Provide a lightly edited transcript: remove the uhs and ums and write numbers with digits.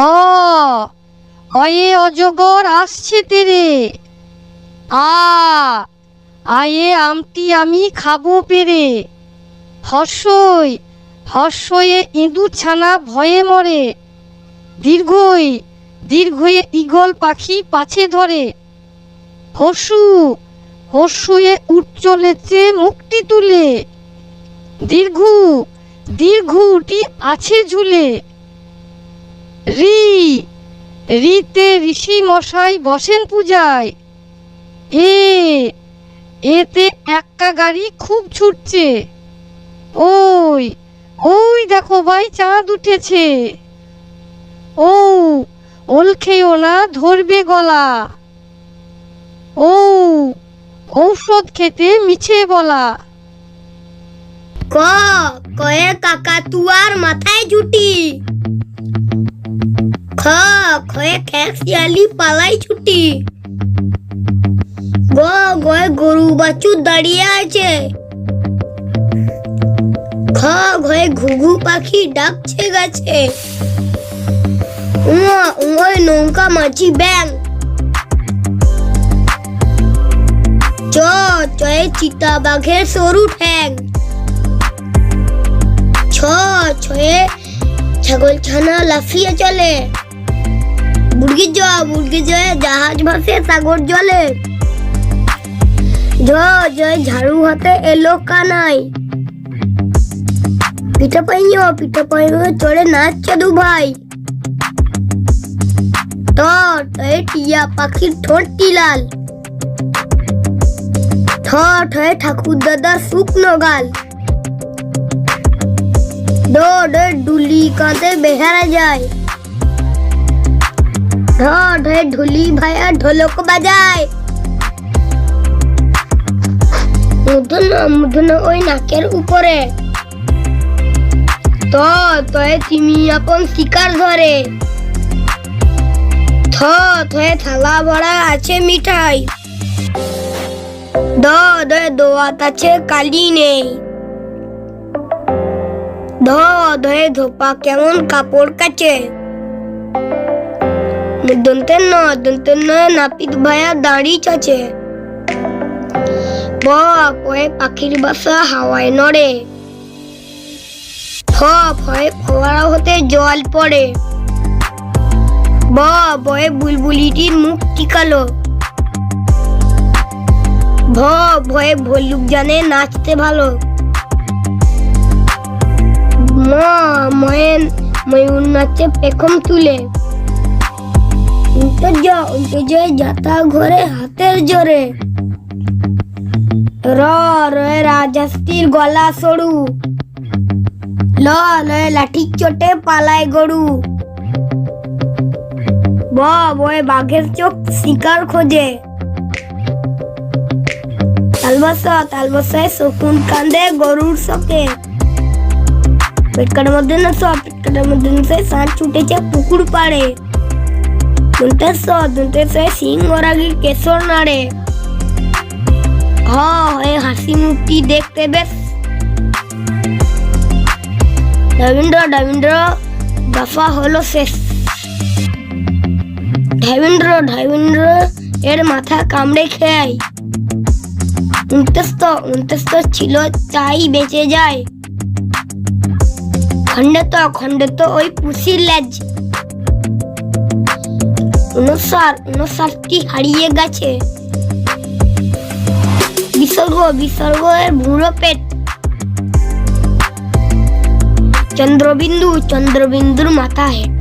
অয়ে অজগর আসছে তেরে। আয়ে আমটি আমি খাবো পেরে। হর্ষই হর্ষয়ে ইঁদুর ছানা ভয়ে মরে। দীর্ঘই দীর্ঘয়ে ঈগল পাখি পাছে ধরে। হর্ষু হর্ষয়ে উঠ চলেছে মুখটি তুলে। দীর্ঘু দীর্ঘটি আছে ঝুলে। রি রিতে ঋষি মশাই বসেন পূজায়। এতে একটা গাড়ি খুব ছুটছে। ওই ওই দেখো ভাই চাঁদ উঠেছে। ওল খেও না ধরবে গলা। ঔষধ খেতে মিছে বলা। কয়ে কাকাতুয়ার মাথায় ঝুটি। খয়ে খেক শিয়ালি পালাই ছুটি। গয়ে গরু বাছুর দাঁড়িয়ে আছে। ঘয়ে ঘুঘু পাখি ডাকছে গাছে। নৌকা মাঝি ব্যাং। চয়ে চিতা বাঘের সরু ঠ্যাং। ছয়ে ছাগল ছানা লাফিয়ে চলে। বুড়গি জয়ে জাহাজ ভাসে সাগর জলে। জয় ঝাড়ু হাতে এলো কানাই। পিঠা পাইও চড়ে নাচছে দু ভাই। টিয়া পাখির ঠোঁটটি লাল। হয়ে ঠাকুর দাদার শুকনো গাল। ডুলি কাঁধে বেহারা যায়। হয়ে ঢুলি ভাইয়া ঢোলক বাজায়। মুধনা ওই নাকের উপরে। তয়ে তিমি আপন শিকার ধরে। থয়ে থালা ভরা আছে মিঠাই। দোয়াত আছে কালি নেই। ধয়ে ধোপা কেমন কাপড় কাচে। দন্তে নয় নাপিত ভাইয়া দাঁড়ি চাচে। কয়ে পাখির বাসা হাওয়ায় নড়ে। ফয়ে ফোয়ারা হতে জল পড়ে। বয়ে বুলবুলিটির মুখ টিকালো। ভয়ে ভল্লুক জানে নাচতে ভালো। ময়ূর নাচে পেখম তুলে। উল্টে যায় যাতা ঘরে হাতের জোরে। রয়ে রাজহাঁসটির গলা সরু। লয়ে লাঠির চোটে পালায় গরু। বয়ে বাঘের চোখ শিকার খোঁজে। তালবাসায় শকুন কান্দে গরুর শোকে। পেটকাটার মধ্যে না সাঁঝ ছুটেছে পুকুর পাড়ে। সিং ওরাগির কেশর নাড়ে। হয়ে হাসি মুখটি দেখতে বেশ। রবীন্দ্র দফা হলো শেষ। ঢাইবিন্দ্র এর মাথা কামড়ে খেয়াই। 29 ছিল তাই বেঁচে যায়। খণ্ডে ওই পুষির লেজ। 59টি হারিয়ে গেছে। বিসর্গ এর ভুঁড়ো পেট। চন্দ্রবিন্দুর মাথা হেট।